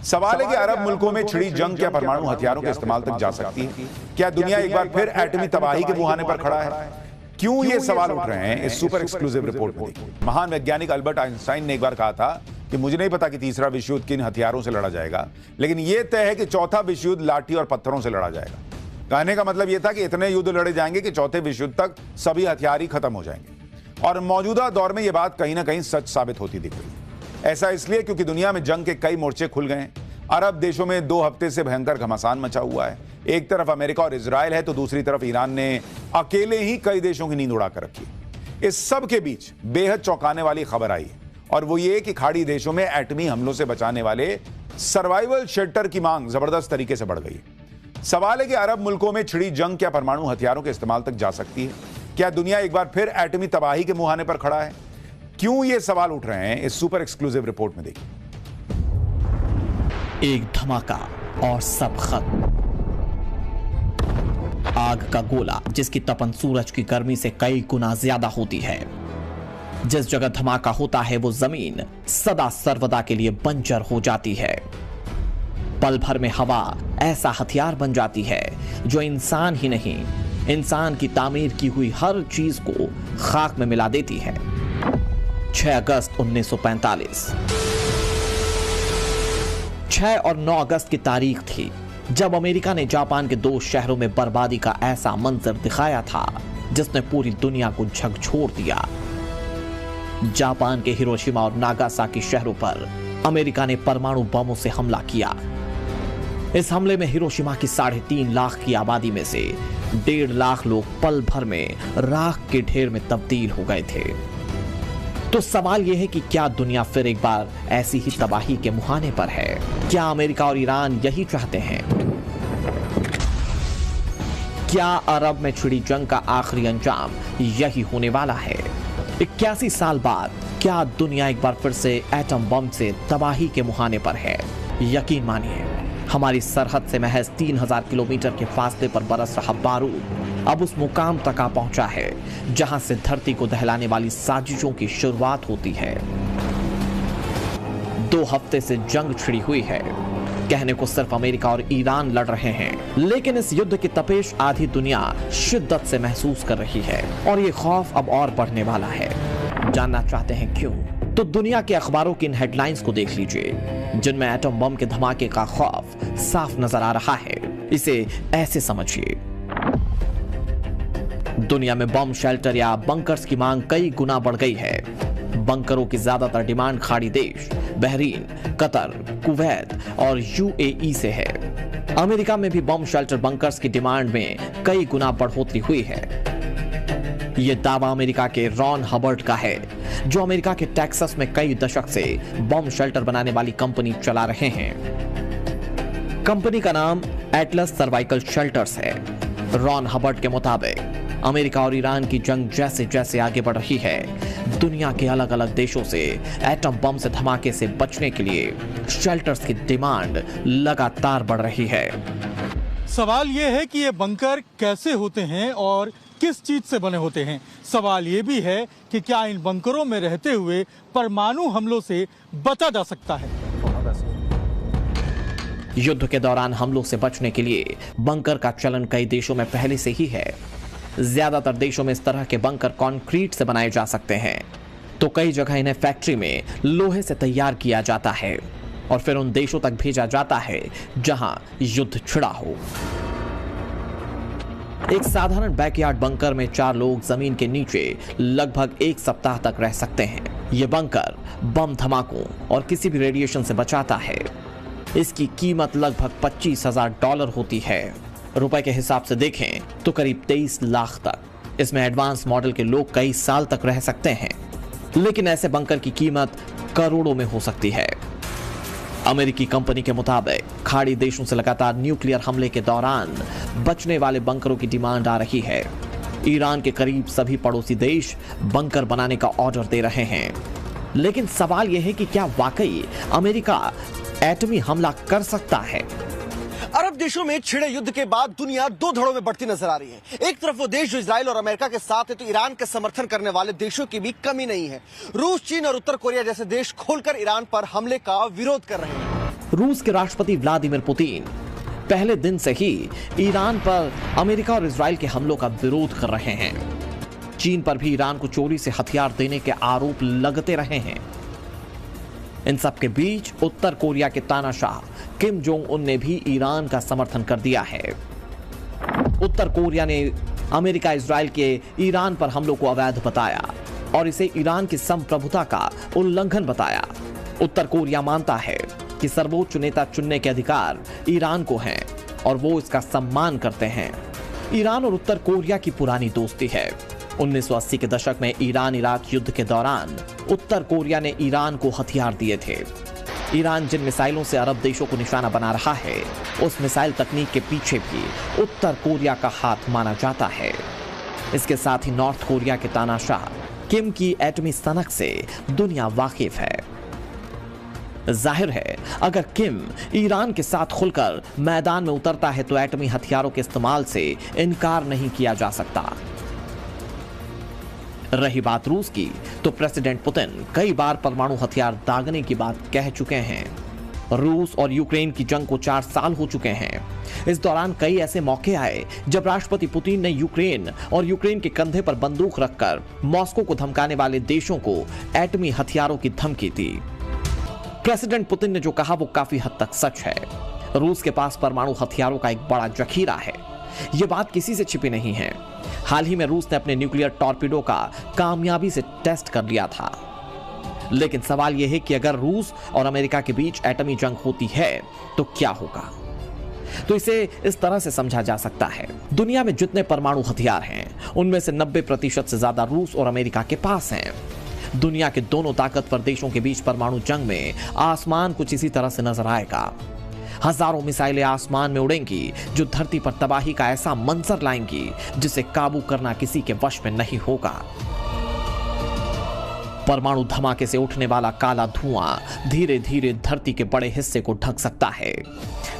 सवाल है कि अरब मुल्कों में छिड़ी जंग क्या परमाणु हथियारों के इस्तेमाल तक जा सकती है? क्या दुनिया एक बार फिर एटमी तबाही के मुहाने पर खड़ा है? क्यों ये सवाल उठ रहे हैं, इस सुपर एक्सक्लूसिव रिपोर्ट में देखिए। महान वैज्ञानिक अल्बर्ट आइंस्टाइन ने एक बार कहा था कि मुझे नहीं पता कि तीसरा विश्व युद्ध किन हथियारों से लड़ा जाएगा, लेकिन यह तय है कि चौथा विश्व युद्ध लाठी और पत्थरों से लड़ा जाएगा। कहने का मतलब यह था कि इतने युद्ध लड़े जाएंगे कि चौथे विश्व युद्ध तक सभी हथियार ही खत्म हो जाएंगे। और मौजूदा दौर में यह बात कहीं ना कहीं सच साबित होती दिख रही है। ऐसा इसलिए क्योंकि दुनिया में जंग के कई मोर्चे खुल गए हैं। अरब देशों में 2 हफ्ते से भयंकर घमासान मचा हुआ है। एक तरफ अमेरिका और इजराइल है तो दूसरी तरफ ईरान ने अकेले ही कई देशों की नींद उड़ा कर रखी है। इस सब के बीच बेहद चौंकाने वाली खबर आई है और वो ये कि खाड़ी देशों में एटमी हमलों से बचाने वाले सर्वाइवल शेल्टर की मांग जबरदस्त तरीके से बढ़ गई है। सवाल है कि अरब मुल्कों में छिड़ी जंग क्या परमाणु हथियारों के इस्तेमाल तक जा सकती है? क्या दुनिया एक बार फिर एटमी तबाही के मुहाने पर खड़ा है? क्यों ये सवाल उठ रहे हैं, इस सुपर एक्सक्लूसिव रिपोर्ट में देखिए। एक धमाका और सब खत्म। आग का गोला जिसकी तपन सूरज की गर्मी से कई गुना ज्यादा होती है। जिस जगह धमाका होता है वो जमीन सदा सर्वदा के लिए बंजर हो जाती है। पल भर में हवा ऐसा हथियार बन जाती है जो इंसान ही नहीं, इंसान की तामीर की हुई हर चीज को खाक में मिला देती है। 6 अगस्त 1945 6 और 9 अगस्त की तारीख थी जब अमेरिका ने जापान के 2 शहरों में बर्बादी का ऐसा मंजर दिखाया था जिसने पूरी दुनिया को झकझोर दिया। जापान के हिरोशिमा और नागासाकी शहरों पर अमेरिका ने परमाणु बमों से हमला किया। इस हमले में हिरोशिमा की 3.5 लाख की आबादी में से 1.5 लाख लोग पल भर में राख के ढेर में तब्दील हो गए थे। तो सवाल यह है कि क्या दुनिया फिर एक बार ऐसी ही तबाही के मुहाने पर है? क्या अमेरिका और ईरान यही चाहते हैं? क्या अरब में छिड़ी जंग का आखिरी अंजाम यही होने वाला है? 81 साल बाद क्या दुनिया एक बार फिर से एटम बम से तबाही के मुहाने पर है? यकीन मानिए, हमारी सरहद से महज 3000 किलोमीटर के फासले पर बरस रहा बारूद अब उस मुकाम तक आ पहुंचा है जहां से धरती को दहलाने वाली साजिशों की शुरुआत होती है। 2 हफ्ते से जंग छिड़ी हुई है। कहने को सिर्फ अमेरिका और ईरान लड़ रहे हैं, लेकिन इस युद्ध की तपेश आधी दुनिया शिद्दत से महसूस कर रही है और ये खौफ अब और बढ़ने वाला है। जानना चाहते हैं क्यों? तो दुनिया के अखबारों की इन हेडलाइंस को देख लीजिए जिनमें एटम बम के धमाके का खौफ साफ नजर आ रहा है। इसे ऐसे समझिए, दुनिया में बम शेल्टर या बंकर्स की मांग कई गुना बढ़ गई है। बंकरों की ज्यादातर डिमांड खाड़ी देश बहरीन, कतर, कुवैत और यूएई से है। अमेरिका में भी बम शेल्टर बंकर्स की डिमांड में कई गुना बढ़ोतरी हुई है। यह दावा अमेरिका के रॉन हबर्ट का है जो अमेरिका के टेक्सास में कई दशक से बम शेल्टर बनाने वाली कंपनी चला रहे हैं। कंपनी का नाम एटलस सर्वाइकल शेल्टर्स है। रॉन हबर्ट के मुताबिक अमेरिका और ईरान की जंग जैसे जैसे आगे बढ़ रही है, दुनिया के अलग अलग देशों से एटम बम से धमाके से बचने के लिए शेल्टर्स की डिमांड लगातार बढ़ रही है। सवाल यह है कि ये बंकर कैसे होते हैं और किस चीज से बने होते हैं। सवाल ये भी है कि क्या इन बंकरों में रहते हुए परमाणु हमलों से बचा जा सकता है। युद्ध के दौरान हमलों से बचने के लिए बंकर का चलन कई देशों में पहले से ही है। ज्यादातर देशों में इस तरह के बंकर कंक्रीट से बनाए जा सकते हैं, तो कई जगह इन्हें फैक्ट्री में लोहे से तैयार किया जाता है और फिर उन देशों तक भेजा जाता है जहां युद्ध छिड़ा हो। एक साधारण बैकयार्ड बंकर में 4 लोग जमीन के नीचे लगभग 1 सप्ताह तक रह सकते हैं। यह बंकर बम धमाकों और किसी भी रेडिएशन से बचाता है। इसकी कीमत लगभग $25,000 होती है। रुपए के हिसाब से देखें तो करीब 23 लाख तक। इसमें एडवांस मॉडल के लोग कई साल तक रह सकते हैं, लेकिन ऐसे बंकर की कीमत करोड़ों में हो सकती है। अमेरिकी कंपनी के मुताबिक खाड़ी देशों से लगातार न्यूक्लियर हमले के दौरान बचने वाले बंकरों की डिमांड आ रही है। ईरान के करीब सभी पड़ोसी देश बंकर बनाने का ऑर्डर दे रहे हैं, लेकिन सवाल यह है कि क्या वाकई अमेरिका एटमी हमला कर सकता है? अरब देशों में छिड़े युद्ध के बाद दुनिया 2 धड़ों में बढ़ती नजर आ रही है। एक तरफ वो देश जो इजराइल और अमेरिका के साथ है, तो ईरान का समर्थन करने वाले देशों की भी कमी नहीं है। रूस, चीन और उत्तर कोरिया जैसे देश खोलकर ईरान पर हमले का विरोध कर रहे हैं। रूस के राष्ट्रपति व्लादिमीर पुतिन पहले दिन से ही ईरान पर अमेरिका और इजराइल के हमलों का विरोध कर रहे हैं। चीन पर भी ईरान को चोरी से हथियार देने के आरोप लगते रहे हैं। इन सब के बीच उत्तर कोरिया के तानाशाह किम जोंग उन ने भी ईरान का समर्थन कर दिया है। उत्तर कोरिया ने अमेरिका इजराइल के ईरान पर हमलों को अवैध बताया और इसे ईरान की संप्रभुता का उल्लंघन बताया। उत्तर कोरिया मानता है कि सर्वोच्च नेता चुनने के अधिकार ईरान को हैं और वो इसका सम्मान करते हैं। ईरान और उत्तर कोरिया की पुरानी दोस्ती है। 1980 के दशक में ईरान इराक युद्ध के दौरान उत्तर कोरिया ने ईरान को हथियार दिए थे। ईरान जिन मिसाइलों से अरब देशों को निशाना बना रहा है, उस मिसाइल तकनीक के पीछे भी उत्तर कोरिया का हाथ माना जाता है। इसके साथ ही नॉर्थ कोरिया के तानाशाह किम की एटमी सनक से दुनिया वाकिफ है। जाहिर है, अगर किम ईरान के साथ खुलकर मैदान में उतरता है तो एटमी हथियारों के इस्तेमाल से इनकार नहीं किया जा सकता। रही बात रूस की, तो प्रेसिडेंट पुतिन कई बार परमाणु हथियार दागने की बात कह चुके हैं। रूस और यूक्रेन की जंग को 4 साल हो चुके हैं। इस दौरान कई ऐसे मौके आए जब राष्ट्रपति पुतिन ने यूक्रेन और यूक्रेन के कंधे पर बंदूक रखकर मॉस्को को धमकाने वाले देशों को एटमी हथियारों की धमकी दी। प्रेसिडेंट पुतिन ने जो कहा वो काफी हद तक सच है। रूस के पास परमाणु हथियारों का एक बड़ा जखीरा है। यह बात किसी से छिपी नहीं है। हाल ही में रूस ने अपने न्यूक्लियर टॉर्पीडो का कामयाबी से टेस्ट कर लिया था। लेकिन सवाल यह है कि अगर रूस और अमेरिका के बीच एटमी जंग होती है तो क्या होगा? तो इसे इस तरह से समझा जा सकता है, दुनिया में जितने परमाणु हथियार हैं उनमें से 90% से ज्यादा रूस और अमेरिका के पास हैं। दुनिया के दोनों ताकतवर देशों के बीच परमाणु जंग में आसमान कुछ इसी तरह से नजर आएगा। हजारों मिसाइलें आसमान में उड़ेंगी जो धरती पर तबाही का ऐसा मंजर लाएंगी जिसे काबू करना किसी के वश में नहीं होगा। परमाणु धमाके से उठने वाला काला धुआं धीरे धीरे धरती के बड़े हिस्से को ढक सकता है।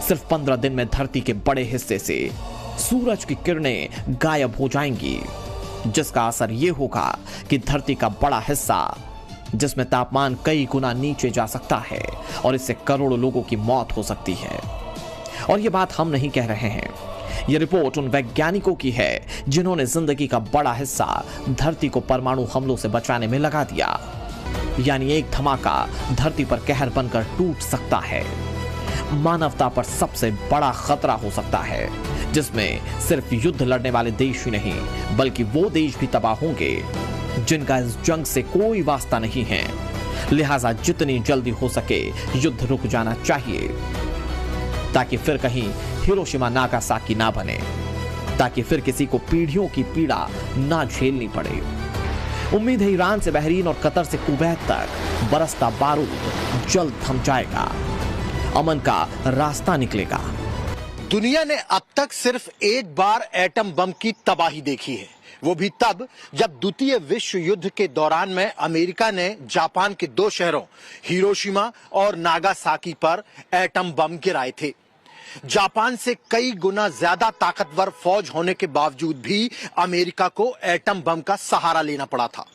सिर्फ 15 दिन में धरती के बड़े हिस्से से सूरज की किरणें गायब हो जाएंगी, जिसका असर यह होगा कि धरती का बड़ा हिस्सा, जिसमें तापमान कई गुना नीचे जा सकता है और इससे करोड़ों लोगों की मौत हो सकती है। और यह बात हम नहीं कह रहे हैं, यह रिपोर्ट उन वैज्ञानिकों की है जिन्होंने जिंदगी का बड़ा हिस्सा धरती को परमाणु हमलों से बचाने में लगा दिया। यानी एक धमाका धरती पर कहर बनकर टूट सकता है। मानवता पर सबसे बड़ा खतरा हो सकता है, जिसमें सिर्फ युद्ध लड़ने वाले देश ही नहीं बल्कि वो देश भी तबाह होंगे जिनका इस जंग से कोई वास्ता नहीं है। लिहाजा जितनी जल्दी हो सके युद्ध रुक जाना चाहिए, ताकि फिर कहीं हिरोशिमा नागासाकी ना बने, ताकि फिर किसी को पीढ़ियों की पीड़ा ना झेलनी पड़े। उम्मीद है ईरान से बहरीन और कतर से कुवैत तक बरसता बारूद जल्द थम जाएगा, अमन का रास्ता निकलेगा। दुनिया ने अब तक सिर्फ एक बार एटम बम की तबाही देखी है, वो भी तब जब द्वितीय विश्व युद्ध के दौरान में अमेरिका ने जापान के 2 शहरों हिरोशिमा और नागासाकी पर एटम बम गिराए थे। जापान से कई गुना ज्यादा ताकतवर फौज होने के बावजूद भी अमेरिका को एटम बम का सहारा लेना पड़ा था।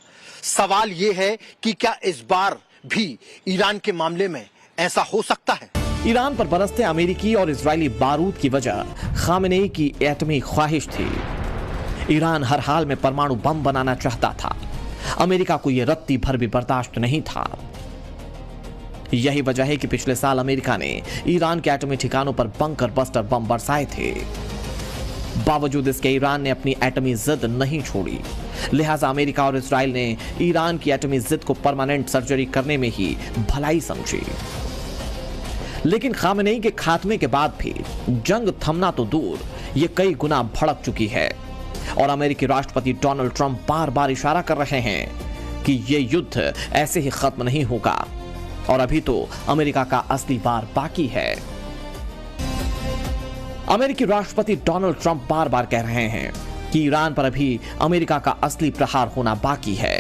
सवाल यह है कि क्या इस बार भी ईरान के मामले में ऐसा हो सकता है? ईरान पर बरसते अमेरिकी और इजरायली बारूद की वजह खामेनेई की एटमी ख्वाहिश थी। ईरान हर हाल में परमाणु बम बनाना चाहता था। अमेरिका को यह रत्ती भर भी बर्दाश्त नहीं था। यही वजह है कि पिछले साल अमेरिका ने ईरान के एटमी ठिकानों पर बंकर बस्टर बम बरसाए थे। बावजूद इसके ईरान ने अपनी एटमी जिद नहीं छोड़ी। लिहाजा अमेरिका और इजराइल ने ईरान की एटमी जिद को परमानेंट सर्जरी करने में ही भलाई समझी। लेकिन खामेनेई के खात्मे के बाद भी जंग थमना तो दूर, ये कई गुना भड़क चुकी है और अमेरिकी राष्ट्रपति डोनाल्ड ट्रंप बार बार इशारा कर रहे हैं कि यह युद्ध ऐसे ही खत्म नहीं होगा और अभी तो अमेरिका का असली वार बाकी है। अमेरिकी राष्ट्रपति डोनाल्ड ट्रंप बार बार कह रहे हैं कि ईरान पर अभी अमेरिका का असली प्रहार होना बाकी है।